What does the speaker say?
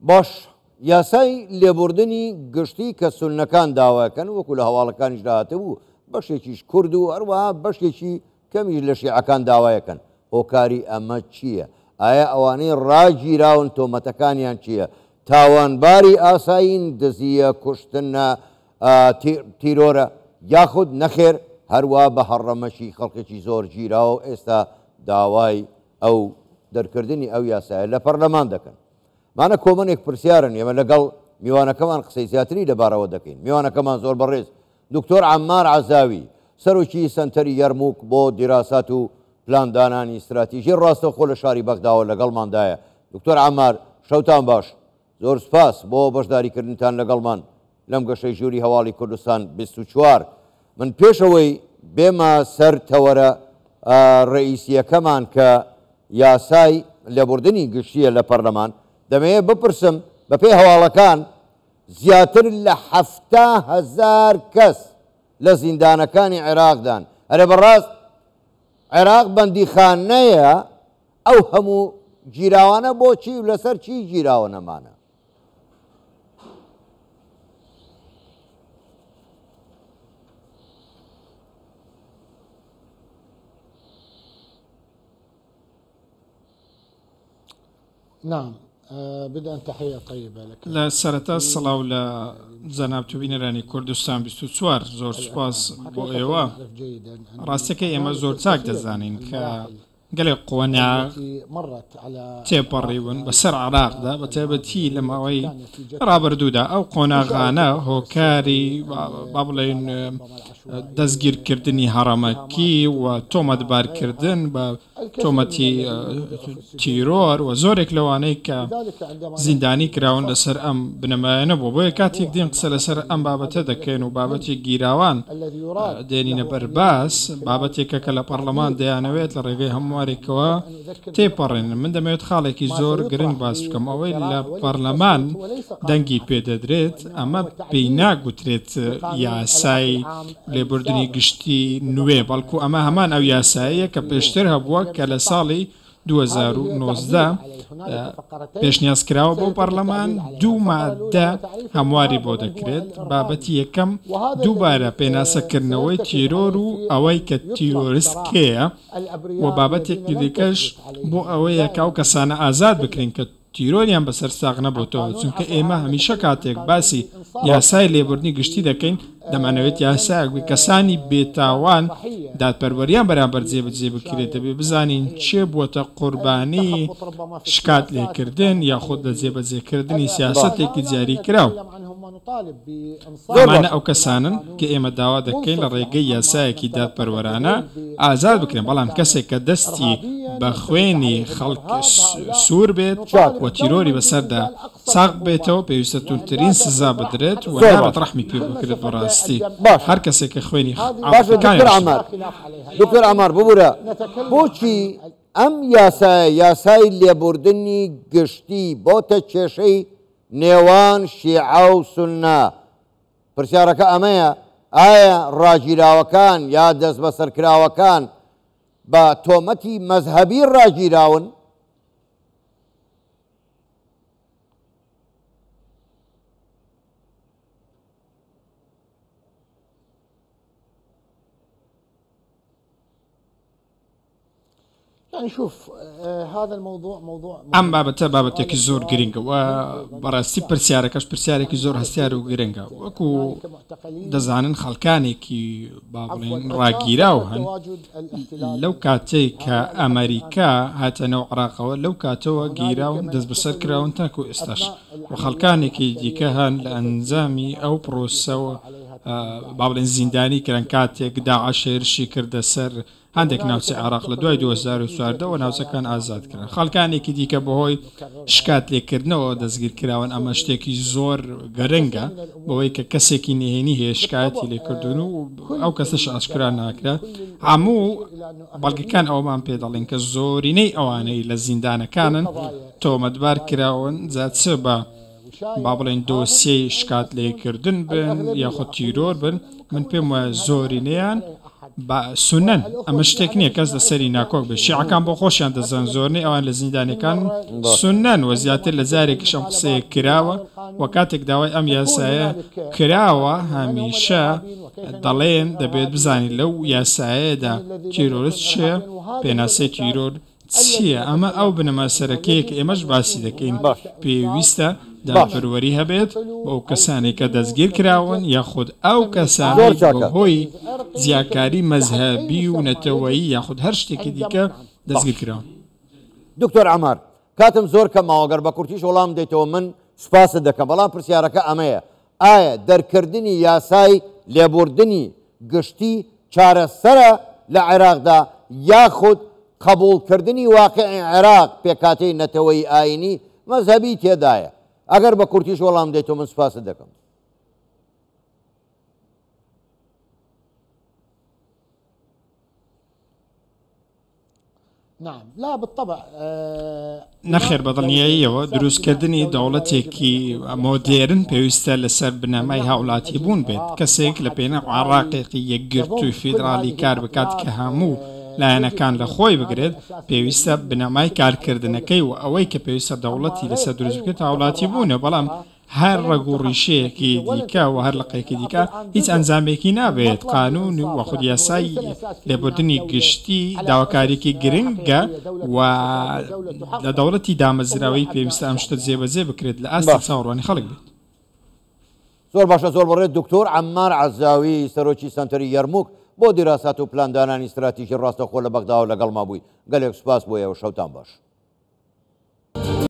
باش یاسای لێبوردنی گشتی کە سونەکان داواکەن وەکو لە هەواڵەکانیش داهاتبوو بەشێکیش کورد و هەروەها بەشێکی کەمیش لە شیعەکان داوایەکەن. هۆکاری ئەمە چییە؟ ئایا ئەوانەی ڕاگیراون تۆمەتەکانیان چییە؟ تاوانباری ئاساین دزیە کوشتن تیرۆرە یاخود نەخێر هەروە بە هەڕەمەشی خەڵکێکی زۆر گیراوە و ئێستا داوای ئەو دەرکردنی ئەو یاسایە لە پەرلەمان دەکەن. مانە کۆمەنێک پرسیارن ئێمە لەگەڵ میوانەکەمان قسەی زیاتری لەبارەوە دەکەین. میوانەکەمان زۆر بەڕێز دکتۆر عەمار عەزاوی سەرۆکی سەنتەری یەرمووک بۆ دیراسات و پلاندانانی استراتیژی ڕاستەوخۆ لە شاری بەغداوە لەگەڵماندایە. دکتۆر عەمار شەوتان باش، زۆر سپاس بۆ بەشداریکردنتان لەگەڵمان لەم گەشەی ژووری هەواڵی کوردستان 24. من پێشەوەی بێمە سەر تەوەرە ڕئیسیەکەمان کە یاسای لێبوردنی گشتیە لە پەرلەمان دەمەوێت بپرسم بەپێی هەواڵەکان زیاتر لە 700,000 کەس لە زیندانەکانی عێراقدان. ئەرێ بەڕاست عێراق بەندیخانەیە ئەو هەموو گیراوانە بۆچی و لەسەر چی گیراوە نەمانە؟ نعم بدءا تحية طيبة لك. لا سرتا الصلاة ولا زناب تبين راني كردستان 24 زور سپاس بۆ ئێوە. ڕاستەکە ئێمە زۆر چاک دەزانین کە گەلێک قوانیا تێپەڕیون بەسەر عێراقدا بە تایبەتی لە ماوەی ڕابردوودا ئەو قۆناغانە هۆکاری با بڵێن دەستگیرکردنی هەڕەمەکی و تۆمەتبارکردن بە تۆمەتی تیرۆر و زۆرێک لەوانەی کە زیندانی کراون لەسەر ئەم بنەمایە نەبوو. بۆیە کاتێک دێن قسە لەسەر ئەم بابەتە دەکەین و بابەتی گیراوان دێنینە بەرباس بابەتێکە کە لە پەرلەمان دەیانەوێت لە ڕێگەی هەموارێکەوە تێپەڕێن. من دەمەوێت خاڵێکی زۆر گرنگ باس بکەم. ئەوەی لە پەرلەمان دەنگی پێدەدرێت ئەمە پێی ناگوترێت یاسای لێبوردنی گشتی نوێ، بەڵکو ئەمە هەمان ئەو یاساییە کە پێشتر هەبووە کە لە ساڵی 2019 پێشنیازکراوە بۆ پەرلەمان 2 مادە هەمواری بۆ دەکرێت. بابەتی یەکەم دووبارە پێناسەکردنەوەی تیرۆر و ئەوەی کە تیرۆریست کێیە و بابەتێکی دیکەش بۆ ئەوەیە کە ئەو کەسانە ئازاد بکرین کە تیرۆریان بەسەر ساغ نەبووتەوە، چونکە ئێمە هەمیشە کاتێک باسی یاسای لێبوردنی گشتی دەکەین دەمانەوێت یاسایەک کەسانی بێتاوان دادپەروەریان بەرامبەر جێبەجێ بکرێت. دەبێ بزانین چێ بووەتە قوربانی شکات لێکردن یاخود لە جێبەجێکردنی سیاسەتێکی جاری کراو. ئەمانە ئەو کەسانن کە ئێمە داوا دەکەین لە ڕێگەی یاسایەکی دادپەروەرانە ئازاد بکرێن، بەڵام کەسێک کە دەستی بە خوێنی خەڵک سوور بێت و تیرۆری بەسەردا ساغ بێتەوە پێویستە تونترین سزا بدرێت و نابێت ڕەحمی پێ بکرێت. بەڕاستی هەر کەسێک کە خوێنی دکتۆر عەمار ببوورە بۆچی ئەم یاسای لێبوردنی گشتی بۆتە کێشەی نێوان شیعە و سوننا؟ پرسیارەکە ئەمەیە، ئایا ڕاگیراوەکان یا دەست بەسەرکراوەکان بە تۆمەتی مەزهەبی ڕاگیراون؟ ئەم بابەتە بابەتێکی زۆر گرنگە و بەڕاستی پرسیارەکەش پرسیارێکی زۆر هەستیار و گرنگە. وەکو دەزانن خەڵکانێکی با بڵێن ڕاگیراو هەن لەو کاتەی کە ئەمریکا هاتەنەوە عێراقەوە لەو کاتەوە گیراون دەست بەسەر کراون تاکو ئێستاش و خەڵکانێکی دیکە هەن لە ئەنجامی ئەو پرۆسەوە با بڵێن زیندانی کران کاتێک داعش هێرشی کردە سەر هەندێک ناوچە عێراق لە دوای 2014 ناوچەکان ئازادکردن. خەڵکانێکی دیکە بەهۆی شکات لێکردنەوە دەستگیرکراون. ئەمە شتێکی زۆر گەرەنگە بەوەی کە کەسێکی نهێنی هەیە شکایەتی لێکردون و ئەو کەسەش ئاشکرا ناکرا. هەموو بەڵگەکان ئەومان پێ دەڵێن کە زۆرینەی ئەوانەی لە زیندانەکانن تۆمەتبار کراون جاچە بە با بڵێن دۆسیەی شکات لێکردن بن یاخود تیرۆر بن. من پێم وایە زۆرینەیان سنەن ئەمە شتێک نییە کەس لە سەری ناکۆک بێ شیعەکان بۆ خۆشیان دەزان زۆرنەی ئەوان لە زیندانەکان سنەن و زیاتر لە زارێکیش ئەم قسەیە کراوە و کاتێک داوای ئەم یاسایە کراوە هەمیشە دەڵێن دەبێت بزانین لەو یاسایەدا تیرۆریست چیە پێناسەی تیرۆر چییە ئەمە ئەو بنەما سەرەکەیەک ئێمەش باسی دەکەین پێویستە داپەروەری هەبێت بۆ کەسانی کە دەستگیر کراون یاخود ئەو کەسانی هۆی زیاکاری مەزهبی و نەتەوەیی یاخود هەر شتێکی دیکە دەستگیر کراون. دکتۆر عەمار کاتم زۆر کەماوەگەر بە کورتیش وەڵام دەیتەوە من سوپاست دەکەم بەڵام پرسیارەکە ئەمەیە ئایا دەرکردنی یاسای لێبوردنی گشتی چارەسەرە لە عێراقدا یاخود قبولکردنی واقعی عێراق پێکاتەی نەتەوەی ئاینی مەزهبی تێدایە ئەگەر بە کورتیش وەڵام دەیتەوە من سوپاست دەکەم. نعم لا بالطبع نەخێر بەدڵنیاییەوە دروستکردنی دەوڵەتێکی مۆدێرن پێویستە لەسەر بنەمای هاوڵاتی بوون بێت کەسێک لە پێناو عێراقێکی یەکگرتووی فیدرالی کار بکات کە هەموو لایەنەکان لە خۆی بگرێت پێویستە بنەمای کارکردنەکەی و ئەوەی کە پێویستە دەوڵەتی لەسەر دروست بکرێت هاوڵاتی بوونە بەڵام هەر ڕێگ و ڕیشەیەکی دیکە و هەر لەقەیەکی دیکە هیچ ئەنجامێکی نابێت قانون و خود یاسای لێبوردنی گشتی داواکاریکی گرنگە و لە دەوڵەتی دامەزراوەی پێویستە ئەم شتە جێبەجێ بکرێت لە ئاستی چاوەڕوانی خەڵک بێت. زۆر باشە زۆر بەڕێت دکتۆر عەمار عەزاوی سەرۆکی سەنتەری یەرموک بۆ دیراسات و پلاندانانی استراتیژی ڕاستەخۆ لە بەغدا و لەگەڵ ما بووی گەلێک سوپاس بۆ ئێوە شەوتان باش.